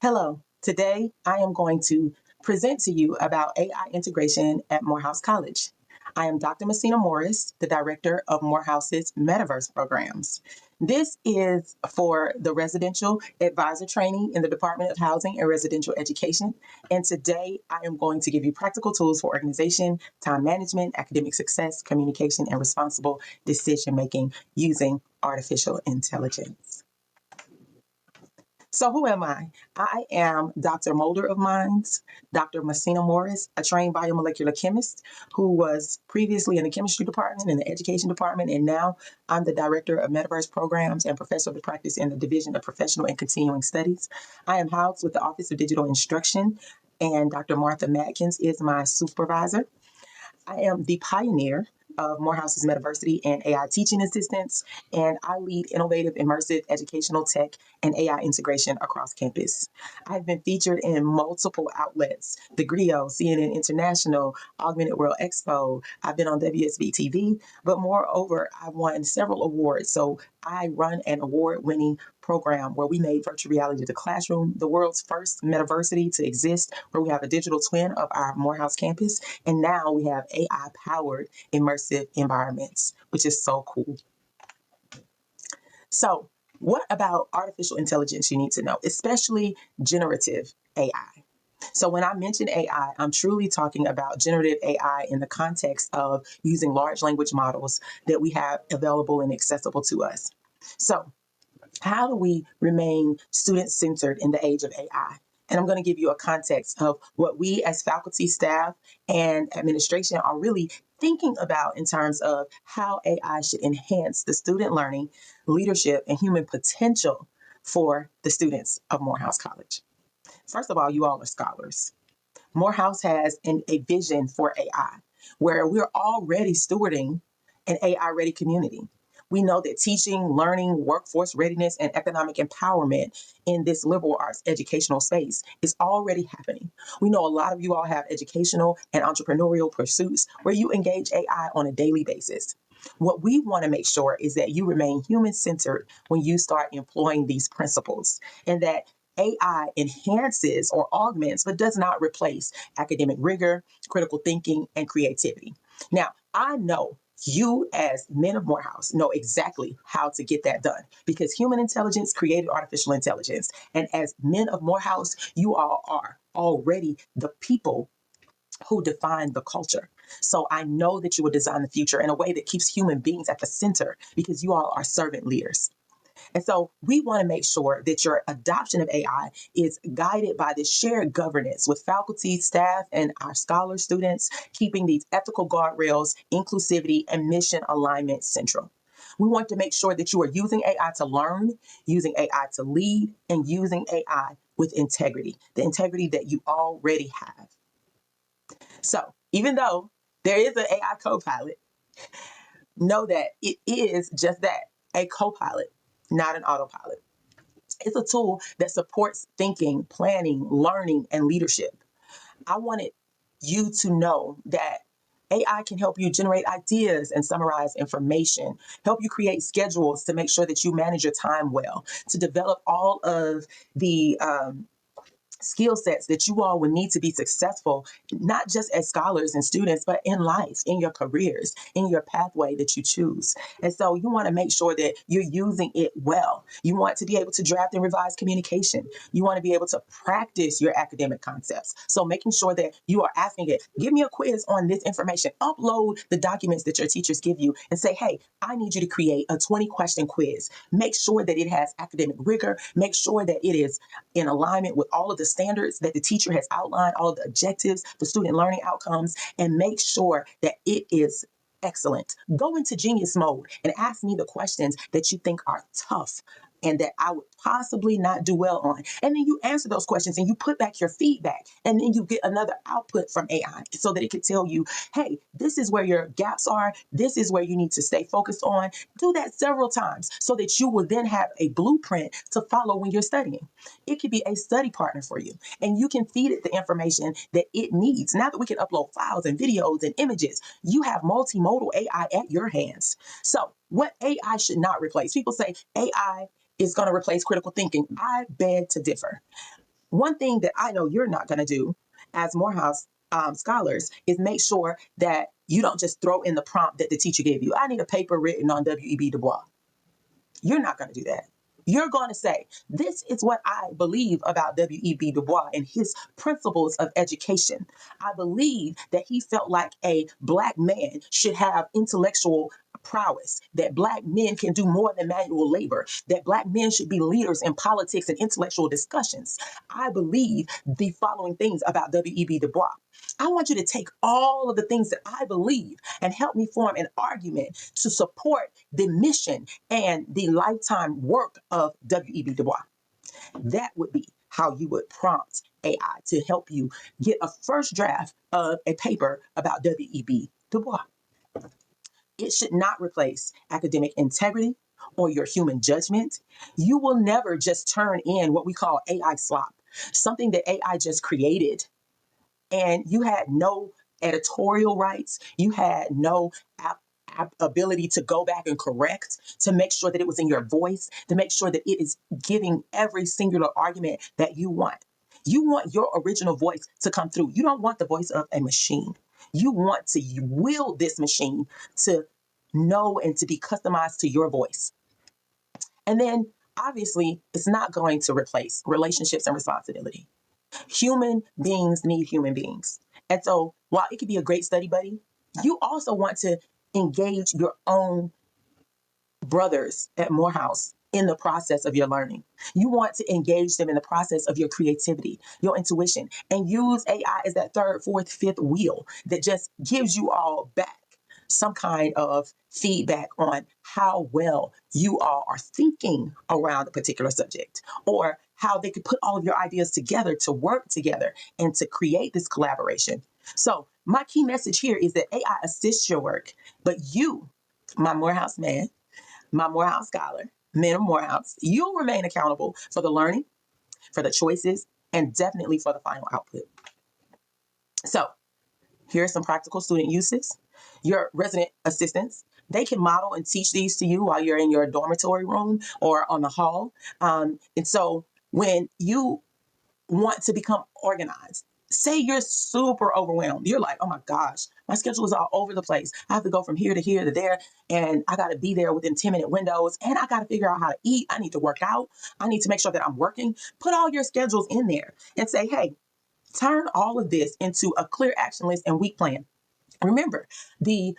Hello, today I am going to present to you about AI integration at Morehouse College. I am Dr. Muhsinah Morris, the director of Morehouse's Metaverse programs. This is for the residential advisor training in the Department of Housing and Residential Education. And today I am going to give you practical tools for organization, time management, academic success, communication, and responsible decision making using artificial intelligence. So who am I? I am Dr. Molder of Minds, Dr. Muhsinah Morris, a trained biomolecular chemist who was previously in the chemistry department, in the education department, and now I'm the director of Metaverse programs and professor of the practice in the Division of Professional and Continuing Studies. I am housed with the Office of Digital Instruction, and Dr. Martha Matkins is my supervisor. I am the pioneer of Morehouse's Metaversity and AI teaching assistants, and I lead innovative, immersive educational tech and AI integration across campus. I've been featured in multiple outlets, The Griot, CNN International, Augmented World Expo. I've been on WSB TV, but moreover, I've won several awards. So I run an award-winning program where we made virtual reality the classroom, the world's first metaversity to exist, where we have a digital twin of our Morehouse campus. And now we have AI-powered immersive environments, which is so cool. So what about artificial intelligence you need to know, especially generative AI? So when I mention AI, I'm truly talking about generative AI in the context of using large language models that we have available and accessible to us. So how do we remain student-centered in the age of AI? And I'm going to give you a context of what we as faculty, staff, and administration are really thinking about in terms of how AI should enhance the student learning, leadership, and human potential for the students of Morehouse College. First of all, you all are scholars. Morehouse has a vision for AI where we're already stewarding an AI-ready community. We know that teaching, learning, workforce readiness, and economic empowerment in this liberal arts educational space is already happening. We know a lot of you all have educational and entrepreneurial pursuits where you engage AI on a daily basis. What we want to make sure is that you remain human-centered when you start employing these principles, and that AI enhances or augments, but does not replace academic rigor, critical thinking, and creativity. Now, I know you as men of Morehouse know exactly how to get that done because human intelligence created artificial intelligence. And as men of Morehouse, you all are already the people who define the culture. So I know that you will design the future in a way that keeps human beings at the center because you all are servant leaders. And so we want to make sure that your adoption of AI is guided by this shared governance with faculty, staff, and our scholar students, keeping these ethical guardrails, inclusivity, and mission alignment central. We want to make sure that you are using AI to learn, using AI to lead, and using AI with integrity, the integrity that you already have. So even though there is an AI co-pilot, know that it is just that, a co-pilot, not an autopilot. It's a tool that supports thinking, planning, learning, and leadership. I wanted you to know that AI can help you generate ideas and summarize information, help you create schedules to make sure that you manage your time well, to develop all of the skill sets that you all would need to be successful, not just as scholars and students, but in life, in your careers, in your pathway that you choose. And so you want to make sure that you're using it well. You want to be able to draft and revise communication. You want to be able to practice your academic concepts. So making sure that you are asking it, give me a quiz on this information, upload the documents that your teachers give you and say, hey, I need you to create a 20-question quiz. Make sure that it has academic rigor. Make sure that it is in alignment with all of the standards that the teacher has outlined, all of the objectives, the student learning outcomes, and make sure that it is excellent. Go into genius mode and ask me the questions that you think are tough and that I would possibly not do well on. And then you answer those questions and you put back your feedback, and then you get another output from AI so that it can tell you, hey, this is where your gaps are. This is where you need to stay focused on. Do that several times so that you will then have a blueprint to follow when you're studying. It could be a study partner for you, and you can feed it the information that it needs. Now that we can upload files and videos and images, you have multimodal AI at your hands. So what AI should not replace? People say AI is going to replace critical thinking. I beg to differ. One thing that I know you're not going to do as Morehouse scholars is make sure that you don't just throw in the prompt that the teacher gave you. I need a paper written on W.E.B. Du Bois. You're not going to do that. You're going to say, this is what I believe about W.E.B. Du Bois and his principles of education. I believe that he felt like a Black man should have intellectual prowess, that Black men can do more than manual labor, that Black men should be leaders in politics and intellectual discussions. I believe the following things about W.E.B. Du Bois. I want you to take all of the things that I believe and help me form an argument to support the mission and the lifetime work of W.E.B. Du Bois. That would be how you would prompt AI to help you get a first draft of a paper about W.E.B. Du Bois. It should not replace academic integrity or your human judgment. You will never just turn in what we call AI slop, something that AI just created, and you had no editorial rights. You had no ability to go back and correct, to make sure that it was in your voice, to make sure that it is giving every singular argument that you want. You want your original voice to come through. You don't want the voice of a machine. You want to will this machine to know and to be customized to your voice. And then obviously, it's not going to replace relationships and responsibility. Human beings need human beings. And so while it could be a great study buddy, you also want to engage your own brothers at Morehouse in the process of your learning. You want to engage them in the process of your creativity, your intuition, and use AI as that third, fourth, fifth wheel that just gives you all back some kind of feedback on how well you all are thinking around a particular subject, or how they could put all of your ideas together to work together and to create this collaboration. So my key message here is that AI assists your work, but you, my Morehouse man, my Morehouse scholar, men of Morehouse, you'll remain accountable for the learning, for the choices, and definitely for the final output. So here are some practical student uses. Your resident assistants, they can model and teach these to you while you're in your dormitory room or on the hall. And so when you want to become organized, say you're super overwhelmed. You're like, oh my gosh, my schedule is all over the place. I have to go from here to here to there, and I got to be there within 10-minute windows, and I got to figure out how to eat. I need to work out. I need to make sure that I'm working. Put all your schedules in there and say, hey, turn all of this into a clear action list and week plan. Remember, the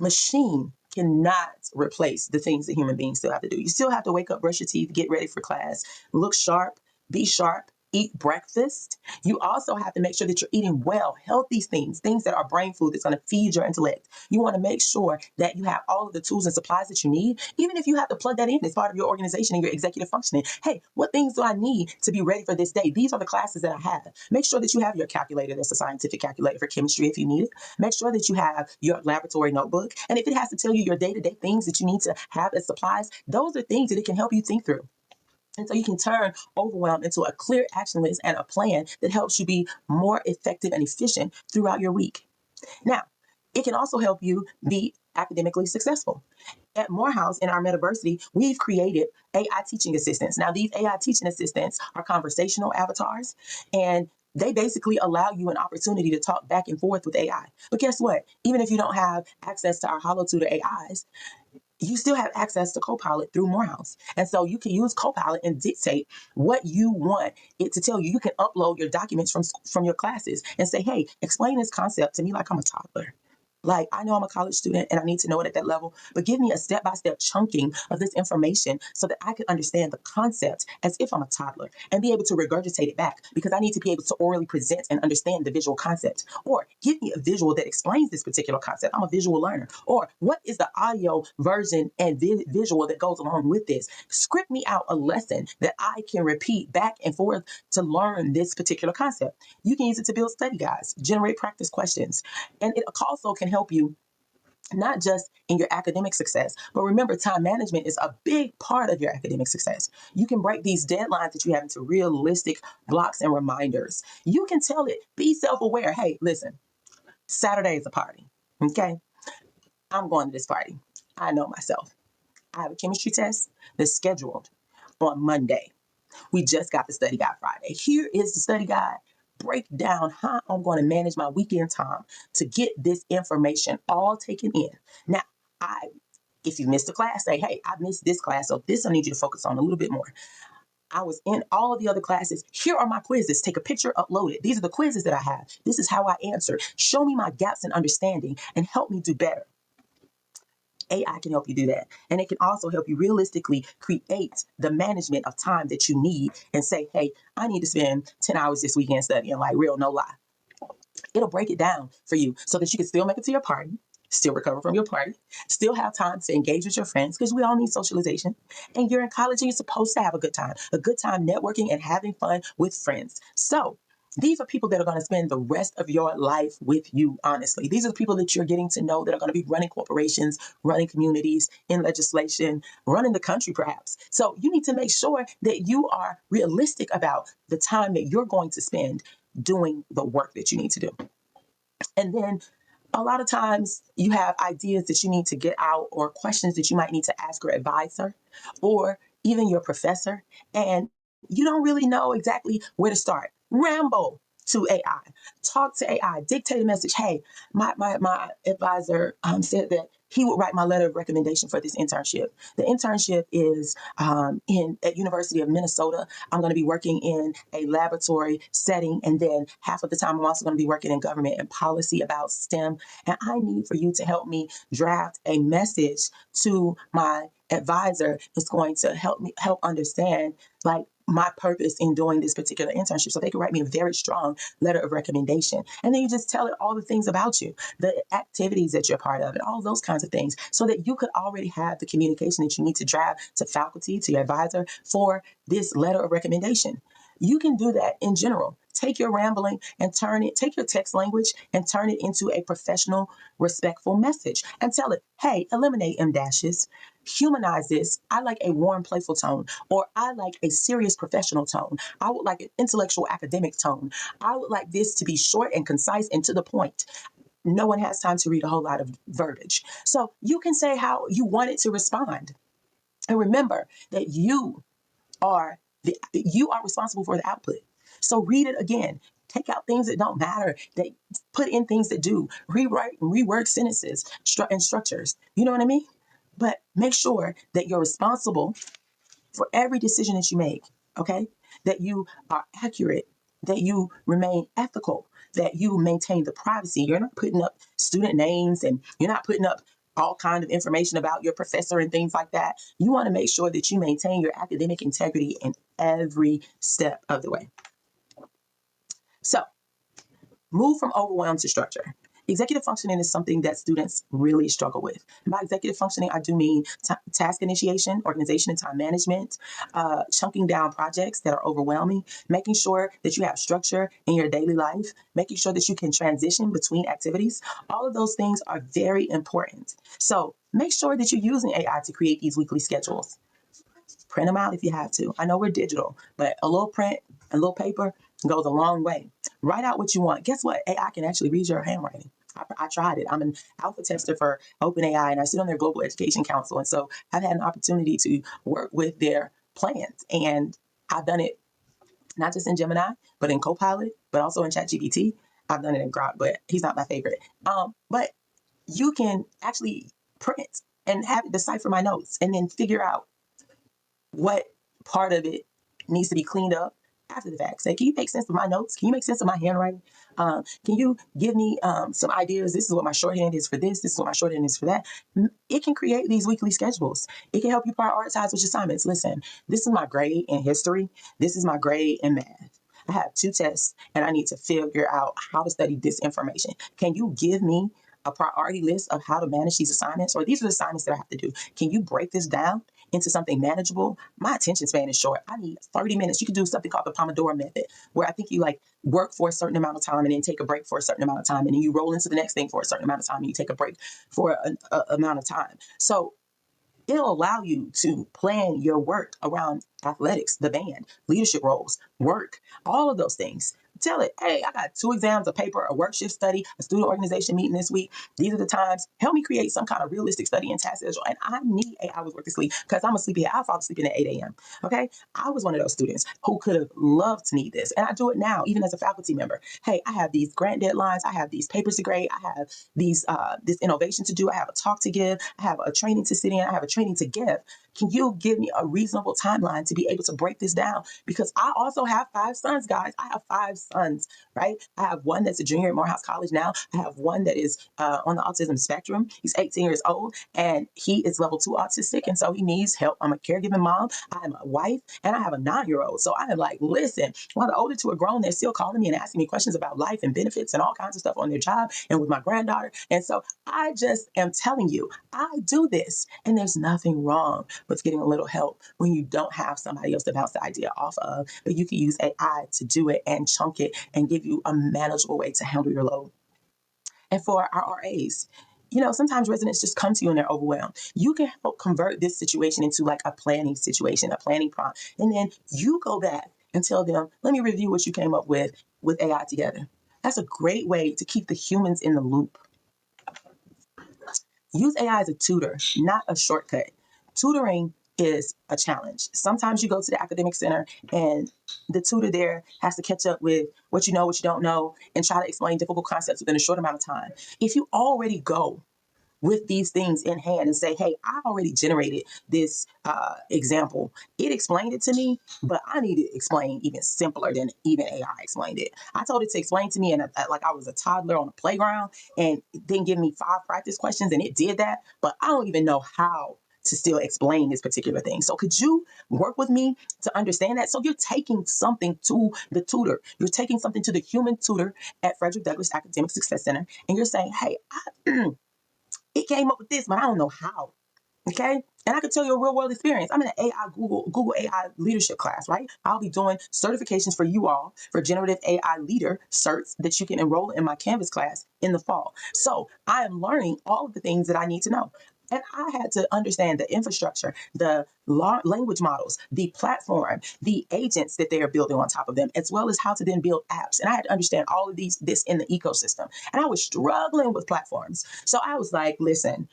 machine cannot replace the things that human beings still have to do. You still have to wake up, brush your teeth, get ready for class, look sharp, be sharp, eat breakfast. You also have to make sure that you're eating well, healthy things, things that are brain food that's going to feed your intellect. You want to make sure that you have all of the tools and supplies that you need, even if you have to plug that in as part of your organization and your executive functioning. Hey, what things do I need to be ready for this day? These are the classes that I have. Make sure that you have your calculator that's a scientific calculator for chemistry if you need it. Make sure that you have your laboratory notebook. And if it has to tell you your day-to-day things that you need to have as supplies, those are things that it can help you think through. And so you can turn overwhelm into a clear action list and a plan that helps you be more effective and efficient throughout your week. Now, it can also help you be academically successful. At Morehouse in our Metaversity, we've created AI teaching assistants. Now, these AI teaching assistants are conversational avatars, and they basically allow you an opportunity to talk back and forth with AI. But guess what? Even if you don't have access to our HoloTutor AIs, you still have access to Copilot through Morehouse. And so you can use Copilot and dictate what you want it to tell you. You can upload your documents from your classes and say, hey, explain this concept to me like I'm a toddler. Like, I know I'm a college student and I need to know it at that level, but give me a step-by-step chunking of this information so that I can understand the concept as if I'm a toddler and be able to regurgitate it back, because I need to be able to orally present and understand the visual concept. Or give me a visual that explains this particular concept. I'm a visual learner. Or what is the audio version and visual that goes along with this? Script me out a lesson that I can repeat back and forth to learn this particular concept. You can use it to build study guides, generate practice questions, and it also can help you not just in your academic success, but remember, time management is a big part of your academic success. You can break these deadlines that you have into realistic blocks and reminders. You can tell it, be self-aware. Hey, listen, Saturday is a party. Okay. I'm going to this party. I know myself. I have a chemistry test that's scheduled on Monday. We just got the study guide Friday. Here is the study guide. Break down how I'm going to manage my weekend time to get this information all taken in. Now, if you missed a class, say, hey, I missed this class, so this I need you to focus on a little bit more. I was in all of the other classes. Here are my quizzes. Take a picture, upload it. These are the quizzes that I have. This is how I answered. Show me my gaps in understanding and help me do better. AI can help you do that. And it can also help you realistically create the management of time that you need and say, hey, I need to spend 10 hours this weekend studying, like real, no lie. It'll break it down for you so that you can still make it to your party, still recover from your party, still have time to engage with your friends, because we all need socialization. And you're in college and you're supposed to have a good time networking and having fun with friends. So these are people that are going to spend the rest of your life with you, honestly. These are the people that you're getting to know that are going to be running corporations, running communities, in legislation, running the country, perhaps. So you need to make sure that you are realistic about the time that you're going to spend doing the work that you need to do. And then a lot of times you have ideas that you need to get out or questions that you might need to ask your advisor or even your professor, and you don't really know exactly where to start. Ramble to AI, talk to AI, dictate a message. Hey, my advisor said that he would write my letter of recommendation for this internship. The internship is at University of Minnesota. I'm going to be working in a laboratory setting, and then half of the time I'm also going to be working in government and policy about STEM. And I need for you to help me draft a message to my advisor that's going to help understand like my purpose in doing this particular internship, so they can write me a very strong letter of recommendation. And then you just tell it all the things about you, the activities that you're part of, and all those kinds of things, so that you could already have the communication that you need to draft to faculty, to your advisor for this letter of recommendation. You can do that in general. Take your rambling and take your text language and turn it into a professional, respectful message and tell it, hey, eliminate M dashes, humanize this. I like a warm, playful tone, or I like a serious professional tone. I would like an intellectual academic tone. I would like this to be short and concise and to the point. No one has time to read a whole lot of verbiage. So you can say how you want it to respond. And remember that you are responsible for the output. So read it again. Take out things that don't matter. That put in things that do. Rewrite and rework sentences and structures. You know what I mean? But make sure that you're responsible for every decision that you make. Okay? That you are accurate. That you remain ethical. That you maintain the privacy. You're not putting up student names, and you're not putting up all kind of information about your professor and things like that. You want to make sure that you maintain your academic integrity in every step of the way. So move from overwhelm to structure. Executive functioning is something that students really struggle with. And by executive functioning, I do mean task initiation, organization and time management, chunking down projects that are overwhelming, making sure that you have structure in your daily life, making sure that you can transition between activities. All of those things are very important. So make sure that you're using AI to create these weekly schedules. Print them out if you have to. I know we're digital, but a little print, a little paper goes a long way. Write out what you want. Guess what? AI can actually read your handwriting. I tried it. I'm an alpha tester for OpenAI, and I sit on their Global Education Council. And so I've had an opportunity to work with their plans. And I've done it not just in Gemini, but in Copilot, but also in ChatGPT. I've done it in Grok, but he's not my favorite. But you can actually print and have it decipher my notes and then figure out what part of it needs to be cleaned up after the fact. Say, can you make sense of my notes? Can you make sense of my handwriting? Can you give me some ideas? This is what my shorthand is for this. This is what my shorthand is for that. It can create these weekly schedules. It can help you prioritize which assignments. Listen, this is my grade in history. This is my grade in math. I have 2 tests and I need to figure out how to study this information. Can you give me a priority list of how to manage these assignments? Or these are the assignments that I have to do. Can you break this down into something manageable? My attention span is short. I need 30 minutes. You can do something called the Pomodoro method, where I think you like work for a certain amount of time and then take a break for a certain amount of time. And then you roll into the next thing for a certain amount of time and you take a break for an amount of time. So it'll allow you to plan your work around athletics, the band, leadership roles, work, all of those things. Tell it, hey, I got 2 exams, a paper, a work shift study, a student organization meeting this week. These are the times. Help me create some kind of realistic study and task schedule. And I need 8 hours worth of sleep because I'm a sleepyhead. I fall asleep at 8 a.m. Okay. I was one of those students who could have loved to need this. And I do it now, even as a faculty member. Hey, I have these grant deadlines. I have these papers to grade. I have this innovation to do. I have a talk to give. I have a training to sit in. I have a training to give. Can you give me a reasonable timeline to be able to break this down? Because I also have 5 sons, guys. I have 5 sons, right? I have one that's a junior at Morehouse College now. I have one that is on the autism spectrum. He's 18 years old and he is level 2 autistic. And so he needs help. I'm a caregiving mom. I am a wife and I have a 9-year-old. So I am like, listen, while the older 2 are grown, they're still calling me and asking me questions about life and benefits and all kinds of stuff on their job and with my granddaughter. And so I just am telling you, I do this and there's nothing wrong with getting a little help when you don't have somebody else to bounce the idea off of, but you can use AI to do it and chunk it and give you a manageable way to handle your load. And for our RAs, sometimes residents just come to you and they're overwhelmed. You can help convert this situation into like a planning situation, a planning prompt. And then you go back and tell them, let me review what you came up with AI together. That's a great way to keep the humans in the loop. Use AI as a tutor, not a shortcut. Tutoring is a challenge. Sometimes you go to the academic center and the tutor there has to catch up with what you know, what you don't know, and try to explain difficult concepts within a short amount of time. If you already go with these things in hand and say, hey, I already generated this example. It explained it to me, but I need it explained even simpler than even AI explained it. I told it to explain to me and like I was a toddler on a playground and then give me 5 practice questions and it did that, but I don't even know how to still explain this particular thing. So could you work with me to understand that? So you're taking something to the tutor. You're taking something to the human tutor at Frederick Douglass Academic Success Center. And you're saying, hey, it came up with this, but I don't know how. Okay. And I can tell you a real world experience. I'm in an Google AI leadership class, right? I'll be doing certifications for you all for generative AI leader certs that you can enroll in my Canvas class in the fall. So I am learning all of the things that I need to know. And I had to understand the infrastructure, the language models, the platform, the agents that they are building on top of them, as well as how to then build apps. And I had to understand all of this in the ecosystem. And I was struggling with platforms. So I was like, listen,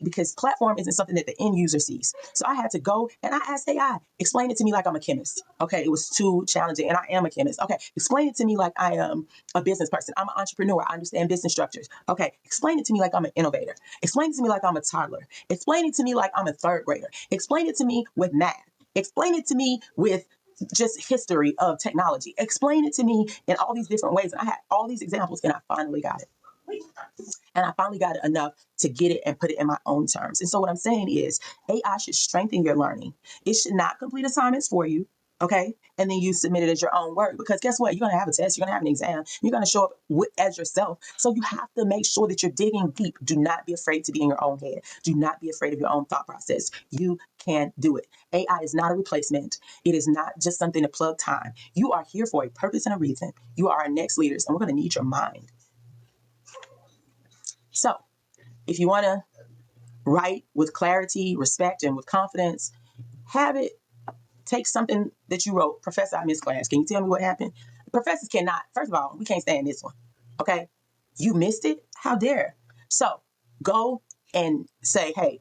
because platform isn't something that the end user sees. So I had to go and I asked AI, explain it to me like I'm a chemist. Okay, it was too challenging and I am a chemist. Okay, explain it to me like I am a business person. I'm an entrepreneur. I understand business structures. Okay, explain it to me like I'm an innovator. Explain it to me like I'm a toddler. Explain it to me like I'm a 3rd grader. Explain it to me with math. Explain it to me with just history of technology. Explain it to me in all these different ways. And I had all these examples and I finally got it. And I finally got it enough to get it and put it in my own terms. And so what I'm saying is AI should strengthen your learning. It should not complete assignments for you. Okay. And then you submit it as your own work because guess what? You're going to have a test. You're going to have an exam. You're going to show up as yourself. So you have to make sure that you're digging deep. Do not be afraid to be in your own head. Do not be afraid of your own thought process. You can do it. AI is not a replacement. It is not just something to plug time. You are here for a purpose and a reason. You are our next leaders and we're going to need your mind. So if you want to write with clarity, respect, and with confidence, have it take something that you wrote. Professor, I missed class. Can you tell me what happened? Professors cannot, first of all, we can't stand this one. Okay. You missed it? How dare? So go and say, hey,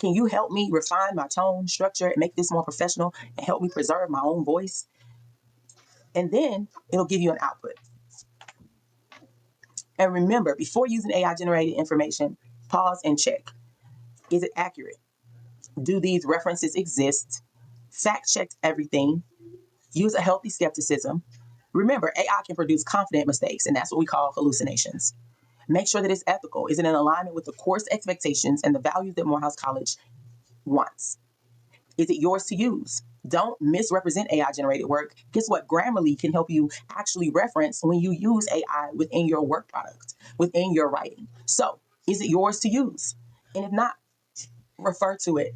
can you help me refine my tone, structure, and make this more professional and help me preserve my own voice? And then it'll give you an output. And remember, before using AI generated information, pause and check. Is it accurate? Do these references exist? Fact check everything. Use a healthy skepticism. Remember, AI can produce confident mistakes, and that's what we call hallucinations. Make sure that it's ethical. Is it in alignment with the course expectations and the values that Morehouse College wants? Is it yours to use? Don't misrepresent AI generated work. Guess what? Grammarly can help you actually reference when you use AI within your work product, within your writing. So, is it yours to use? And if not, refer to it.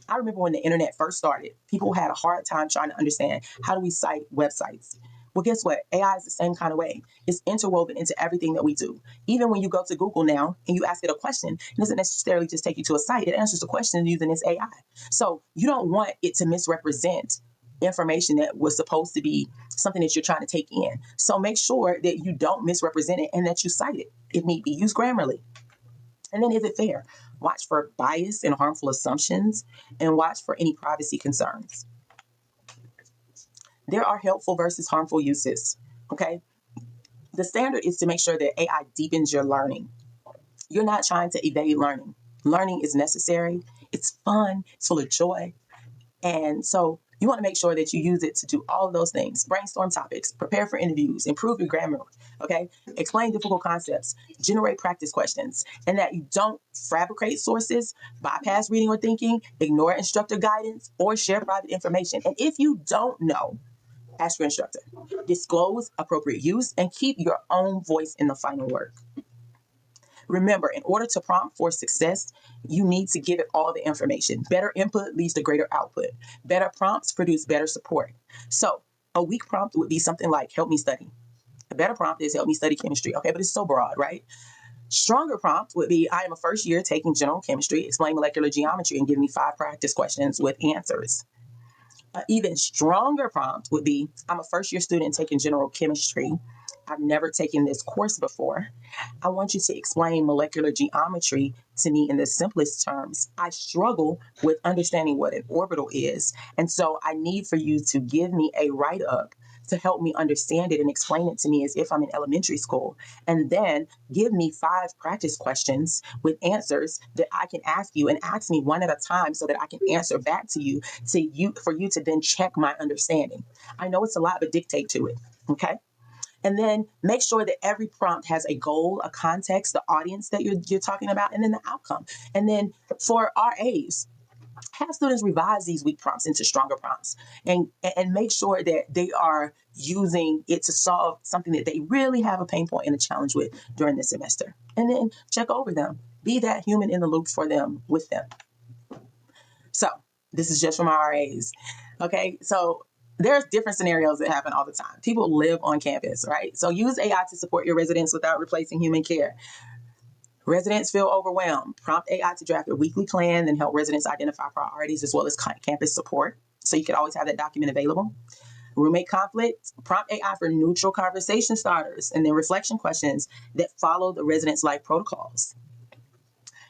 I remember when the internet first started, people had a hard time trying to understand how do we cite websites. Well, guess what? AI is the same kind of way. It's interwoven into everything that we do. Even when you go to Google now and you ask it a question, it doesn't necessarily just take you to a site. It answers the question using its AI. So you don't want it to misrepresent information that was supposed to be something that you're trying to take in. So make sure that you don't misrepresent it and that you cite it if need be. Use Grammarly. And then, is it fair? Watch for bias and harmful assumptions, and watch for any privacy concerns. There are helpful versus harmful uses. Okay. The standard is to make sure that AI deepens your learning. You're not trying to evade learning. Learning is necessary. It's fun. It's full of joy. And so you want to make sure that you use it to do all of those things. Brainstorm topics, prepare for interviews, improve your grammar, okay? Explain difficult concepts, generate practice questions, and that you don't fabricate sources, bypass reading or thinking, ignore instructor guidance, or share private information. And if you don't know, ask your instructor. Disclose appropriate use and keep your own voice in the final word. Remember, in order to prompt for success, you need to give it all the information. Better input leads to greater output. Better prompts produce better support. So a weak prompt would be something like, help me study. A better prompt is, help me study chemistry. Okay, but it's so broad, right? Stronger prompt would be, I am a first year taking general chemistry, explain molecular geometry, and give me 5 practice questions with answers. An even stronger prompt would be, I'm a first year student taking general chemistry. I've never taken this course before. I want you to explain molecular geometry to me in the simplest terms. I struggle with understanding what an orbital is, and so I need for you to give me a write-up to help me understand it and explain it to me as if I'm in elementary school. And then give me 5 practice questions with answers that I can ask you, and ask me one at a time so that I can answer back to you for you to then check my understanding. I know it's a lot, but dictate to it. Okay. And then make sure that every prompt has a goal, a context, the audience that you're talking about, and then the outcome. And then for RAs, have students revise these weak prompts into stronger prompts, and make sure that they are using it to solve something that they really have a pain point and a challenge with during the semester. And then check over them. Be that human in the loop for them, with them. So this is just from our RAs. Okay, so there's different scenarios that happen all the time. People live on campus, right? So use AI to support your residents without replacing human care. Residents feel overwhelmed. Prompt AI to draft a weekly plan, then help residents identify priorities as well as campus support. So you can always have that document available. Roommate conflict, prompt AI for neutral conversation starters, and then reflection questions that follow the residents' life protocols.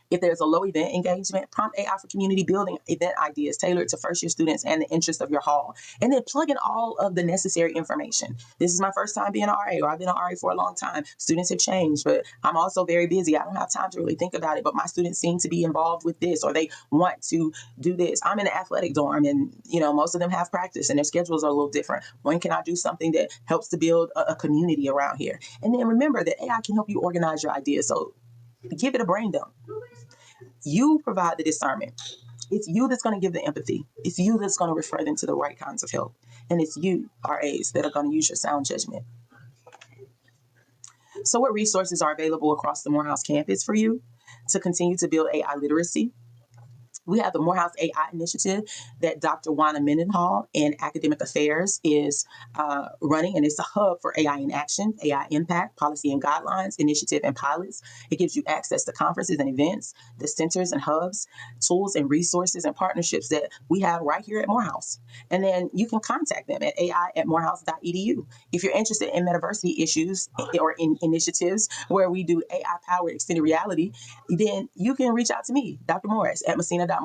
If there's a low event engagement, prompt AI for community building event ideas tailored to first year students and the interest of your hall. And then plug in all of the necessary information. This is my first time being an RA, or I've been an RA for a long time. Students have changed, but I'm also very busy. I don't have time to really think about it, but my students seem to be involved with this, or they want to do this. I'm in an athletic dorm, and most of them have practice and their schedules are a little different. When can I do something that helps to build a community around here? And then remember that AI can help you organize your ideas. So give it a brain dump. You provide the discernment. It's you that's going to give the empathy. It's you that's going to refer them to the right kinds of help. And it's you, RAs, that are going to use your sound judgment. So what resources are available across the Morehouse campus for you to continue to build AI literacy? We have the Morehouse AI initiative that Dr. Juana Mendenhall in Academic Affairs is running, and it's a hub for AI in action, AI impact, policy and guidelines, initiative and pilots. It gives you access to conferences and events, the centers and hubs, tools and resources and partnerships that we have right here at Morehouse. And then you can contact them at ai@morehouse.edu. If you're interested in Metaversity issues or in initiatives where we do AI-powered extended reality, then you can reach out to me, Dr. Morris, at Muhsinah.Morris@morehouse.edu.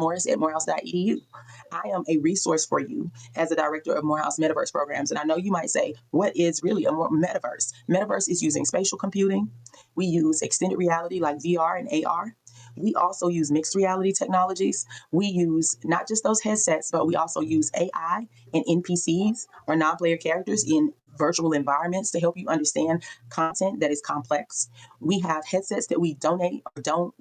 I am a resource for you as the director of Morehouse Metaverse programs. And I know you might say, what is really a metaverse? Metaverse is using spatial computing. We use extended reality like VR and AR. We also use mixed reality technologies. We use not just those headsets, but we also use AI and NPCs, or non-player characters, in virtual environments to help you understand content that is complex. We have headsets that we donate or don't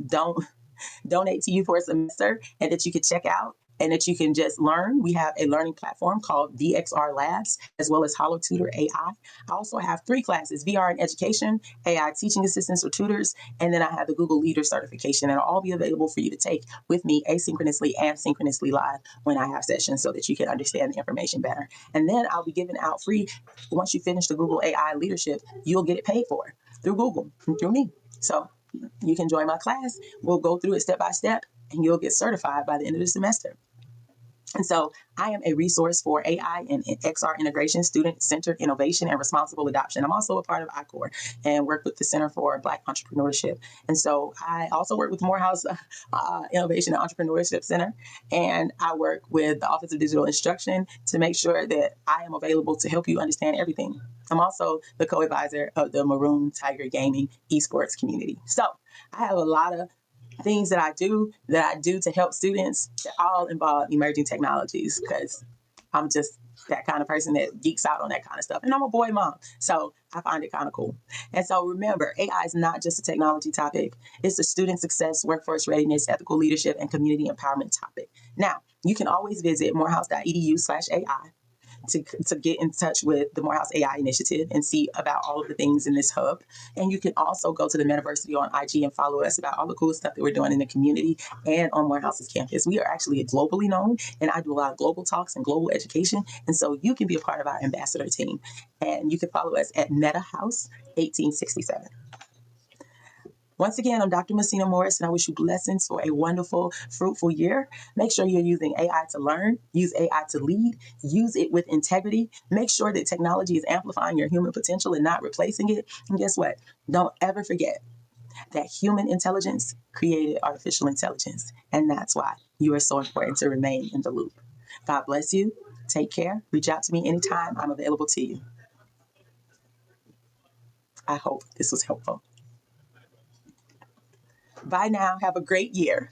donate to you for a semester, and that you can check out and that you can just learn. We have a learning platform called VXR Labs, as well as HoloTutor AI. I also have 3 classes: VR in education, AI teaching assistants or tutors, and then I have the Google Leader certification, and it'll all be available for you to take with me asynchronously and synchronously live when I have sessions, so that you can understand the information better. And then I'll be giving out free, once you finish the Google AI leadership, you'll get it paid for through Google, through me. So you can join my class. We'll go through it step by step, and you'll get certified by the end of the semester. And so I am a resource for AI and XR integration, student-centered innovation, and responsible adoption. I'm also a part of ICOR and work with the Center for Black Entrepreneurship. And so I also work with Morehouse Innovation and Entrepreneurship Center. And I work with the Office of Digital Instruction to make sure that I am available to help you understand everything. I'm also the co-advisor of the Maroon Tiger Gaming esports community. So I have a lot of things that I do to help students that all involve emerging technologies because I'm just that kind of person that geeks out on that kind of stuff. And I'm a boy mom, so I find it kind of cool. And so remember, AI is not just a technology topic. It's a student success, workforce readiness, ethical leadership, and community empowerment topic. Now, you can always visit morehouse.edu/AI to get in touch with the Morehouse AI Initiative and see about all of the things in this hub. And you can also go to the Metaverse on IG and follow us about all the cool stuff that we're doing in the community and on Morehouse's campus. We are actually globally known, and I do a lot of global talks and global education. And so you can be a part of our ambassador team. And you can follow us at MetaHouse 1867. Once again, I'm Dr. Muhsinah Morris, and I wish you blessings for a wonderful, fruitful year. Make sure you're using AI to learn, use AI to lead, use it with integrity. Make sure that technology is amplifying your human potential and not replacing it. And guess what? Don't ever forget that human intelligence created artificial intelligence. And that's why you are so important to remain in the loop. God bless you. Take care. Reach out to me anytime. I'm available to you. I hope this was helpful. Bye now. Have a great year.